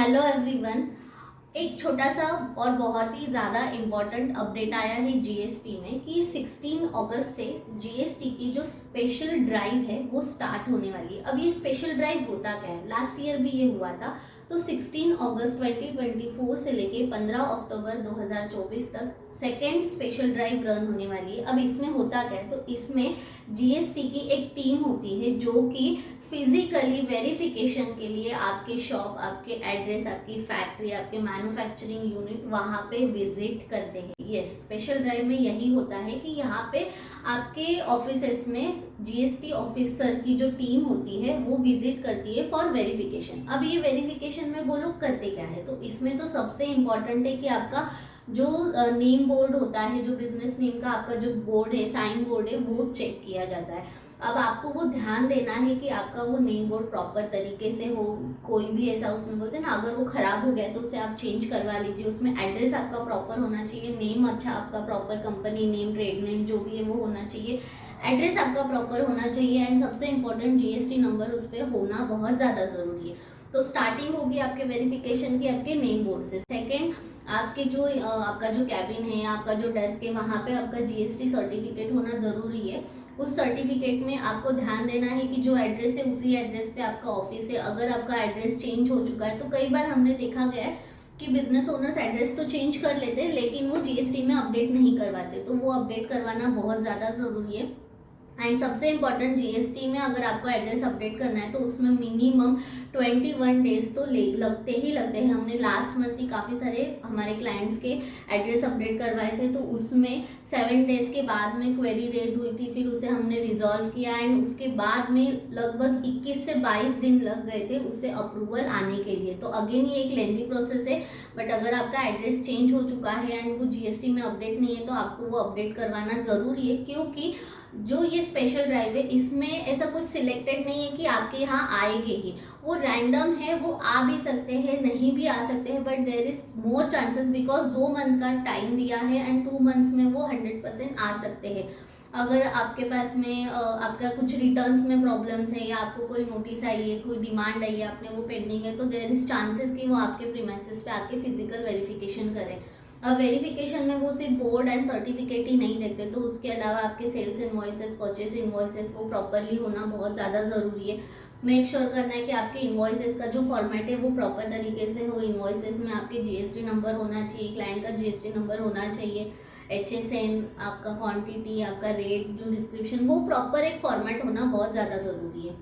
Hello everyone. एक छोटा सा और बहुत ही ज़्यादा इम्पॉर्टेंट अपडेट आया है जीएसटी में कि 16 अगस्त से जीएसटी की जो स्पेशल ड्राइव है वो स्टार्ट होने वाली है। अब ये स्पेशल ड्राइव होता क्या है, लास्ट ईयर भी ये हुआ था। तो 16 अगस्त 2024 से लेके 15 अक्टूबर 2024 तक सेकेंड स्पेशल ड्राइव रन होने वाली है। अब इसमें होता क्या है, तो इसमें जीएसटी की एक टीम होती है जो कि फिजिकली वेरिफिकेशन के लिए आपके शॉप, आपके एड्रेस, आपकी फैक्ट्री, आपके मैन्युफैक्चरिंग यूनिट वहाँ पे विजिट करते हैं। यस, स्पेशल ड्राइव में यही होता है कि यहाँ पे आपके ऑफिसेस में जीएसटी ऑफिसर की जो टीम होती है वो विजिट करती है फॉर वेरिफिकेशन। अब ये वेरिफिकेशन में वो लोग करते क्या है, तो इसमें तो सबसे इम्पॉर्टेंट है कि आपका जो नेम बोर्ड होता है, जो बिजनेस नेम का आपका जो बोर्ड है, साइन बोर्ड है, वो चेक किया जाता है। अब आपको वो ध्यान देना है कि आपका वो नेम बोर्ड प्रॉपर तरीके से हो। कोई भी ऐसा उसमें बोलते हैं ना, अगर वो खराब हो गया तो उसे आप चेंज करवा लीजिए। उसमें एड्रेस आपका प्रॉपर होना चाहिए, नेम अच्छा आपका proper, company name, trade name जो भी है वो होना चाहिए, एड्रेस आपका प्रॉपर होना चाहिए, एंड सबसे इम्पोर्टेंट जीएसटी नंबर उस पर होना बहुत ज़्यादा ज़रूरी है। तो स्टार्टिंग होगी आपके वेरिफिकेशन की आपके नेम बोर्ड से। सेकेंड, आपके जो आपका जो कैबिन है, आपका जो डेस्क है, वहाँ पे आपका जीएसटी सर्टिफिकेट होना ज़रूरी है। उस सर्टिफिकेट में आपको ध्यान देना है कि जो एड्रेस है उसी एड्रेस पे आपका ऑफिस है। अगर आपका एड्रेस चेंज हो चुका है, तो कई बार हमने देखा गया है कि बिजनेस ओनर्स एड्रेस तो चेंज कर लेते हैं लेकिन वो जीएसटी में अपडेट नहीं करवाते, तो वो अपडेट करवाना बहुत ज़्यादा ज़रूरी है। एंड सबसे इम्पॉर्टेंट, जीएसटी में अगर आपको एड्रेस अपडेट करना है तो उसमें मिनिमम 21 डेज तो लगते ही लगते हैं। हमने लास्ट मंथ ही काफ़ी सारे हमारे क्लाइंट्स के एड्रेस अपडेट करवाए थे, तो उसमें 7 डेज के बाद में क्वेरी रेज हुई थी, फिर उसे हमने रिजॉल्व किया एंड उसके बाद में लगभग 21 से 22 दिन लग गए थे उसे अप्रूवल आने के लिए। तो अगेन ये एक लेंथी प्रोसेस है, बट अगर आपका एड्रेस चेंज हो चुका है एंड वो जीएसटी में अपडेट नहीं है तो आपको वो अपडेट करवाना ज़रूरी है। क्योंकि जो ये स्पेशल ड्राइव है इसमें ऐसा कुछ सिलेक्टेड नहीं है कि आपके यहाँ आएंगे ही, वो रैंडम है, वो आ भी सकते हैं, नहीं भी आ सकते हैं, but there is more chances because 2 month का टाइम दिया है एंड 2 मंथ्स में वो 100% आ सकते हैं। अगर आपके पास में आपका कुछ रिटर्न्स में प्रॉब्लम्स है या आपको कोई नोटिस आई है, कोई डिमांड आई है, आपने वो पेंडिंग है, तो देर इज चांसेस कि वो आपके प्रीमाइसेस पे आके फिजिकल वेरिफिकेशन करें। अब वेरिफिकेशन में वो सिर्फ बोर्ड एंड सर्टिफिकेट ही नहीं देखते, तो उसके अलावा आपके सेल्स इन्वॉइसेस, परचेस इन्वॉइसेस वो प्रॉपरली होना बहुत ज़्यादा ज़रूरी है। मेक श्योर करना है कि आपके इन्वॉइसेस का जो फॉर्मेट है वो प्रॉपर तरीके से हो। इन्वॉइसेस में आपके जीएसटी नंबर होना चाहिए, क्लाइंट का जीएसटी नंबर होना चाहिए, HSN, आपका क्वांटिटी, आपका रेट, जो डिस्क्रिप्शन, वो प्रॉपर एक फॉर्मेट होना बहुत ज़्यादा ज़रूरी है।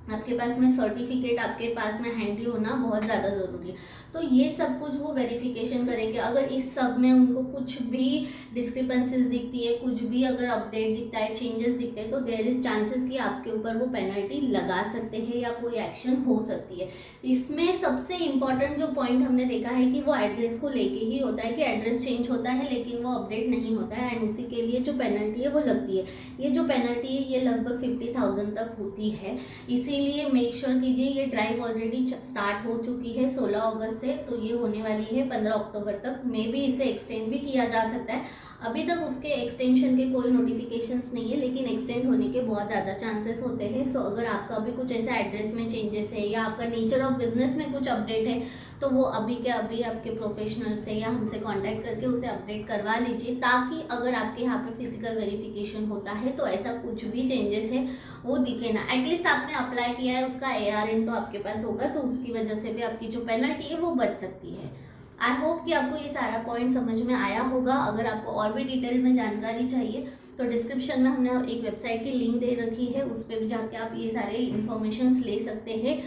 आपके पास में सर्टिफिकेट आपके पास में हैंडी होना बहुत ज़्यादा ज़रूरी है। तो ये सब कुछ वो वेरिफिकेशन करेंगे। अगर इस सब में उनको कुछ भी डिस्क्रिपेंसीज दिखती है, कुछ भी अगर अपडेट दिखता है, चेंजेस दिखते हैं, तो देयर इज चांसेस कि आपके ऊपर वो पेनल्टी लगा सकते हैं या कोई एक्शन हो सकती है। इसमें सबसे इम्पॉर्टेंट जो पॉइंट हमने देखा है कि वो एड्रेस को लेके ही होता है कि एड्रेस चेंज होता है लेकिन वो अपडेट नहीं होता है एंड उसी के लिए जो पेनल्टी है वो लगती है। ये जो पेनल्टी है ये लगभग 50,000 तक होती है। इसीलिए मेक श्योर कीजिए, ये ड्राइव ऑलरेडी स्टार्ट हो चुकी है 16 अगस्त से, तो ये होने वाली है 15 अक्टूबर तक। मे भी इसे एक्सटेंड भी किया जा सकता है। अभी तक उसके एक्सटेंशन के कोई नोटिफिकेशंस नहीं है लेकिन एक्सटेंड होने के बहुत ज़्यादा चांसेस होते हैं। सो अगर आपका अभी कुछ ऐसा एड्रेस में चेंजेस है या आपका नेचर ऑफ बिजनेस में कुछ अपडेट है, तो वो अभी के अभी आपके प्रोफेशनल से या हमसे कांटेक्ट करके उसे अपडेट करवा लीजिए, ताकि अगर आपके यहाँ पे फिजिकल वेरिफिकेशन होता है तो ऐसा कुछ भी चेंजेस है वो दिखे ना। एटलीस्ट आपने अप्लाई किया है, उसका ARN तो आपके पास होगा, तो उसकी वजह से भी आपकी जो पेनल्टी है वो बच सकती है। आई होप कि आपको ये सारा पॉइंट समझ में आया होगा। अगर आपको और भी डिटेल में जानकारी चाहिए तो डिस्क्रिप्शन में हमने एक वेबसाइट की लिंक दे रखी है, उस पर भी जाके आप ये सारे इन्फॉर्मेशंस ले सकते हैं।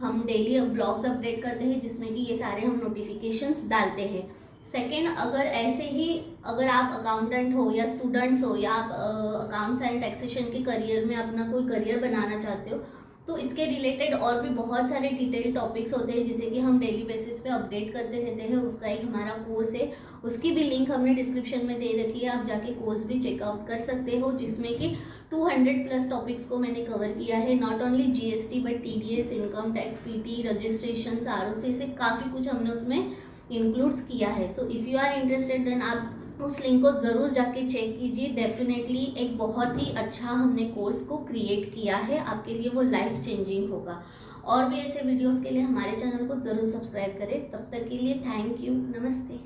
हम डेली ब्लॉग्स अपडेट करते हैं जिसमें कि ये सारे हम नोटिफिकेशंस डालते हैं। सेकेंड, अगर ऐसे ही अगर आप अकाउंटेंट हो या स्टूडेंट्स हो या आप अकाउंट्स एंड टैक्सेशन के करियर में अपना कोई करियर बनाना चाहते हो, तो इसके रिलेटेड और भी बहुत सारे डिटेल टॉपिक्स होते हैं जिसे कि हम डेली बेसिस पे अपडेट करते रहते हैं। उसका एक हमारा कोर्स है, उसकी भी लिंक हमने डिस्क्रिप्शन में दे रखी है, आप जाके कोर्स भी चेकआउट कर सकते हो, जिसमें कि 200+ टॉपिक्स को मैंने कवर किया है। Not only GST but TDS, income tax, PT, registration, ROC से काफ़ी कुछ हमने उसमें इंक्लूड्स किया है। So if you are interested then आप उस लिंक को ज़रूर जाके चेक कीजिए। डेफिनेटली एक बहुत ही अच्छा हमने कोर्स को क्रिएट किया है, आपके लिए वो लाइफ चेंजिंग होगा। और भी ऐसे वीडियोस के लिए हमारे चैनल को ज़रूर सब्सक्राइब करें। तब तक के लिए थैंक यू, नमस्ते।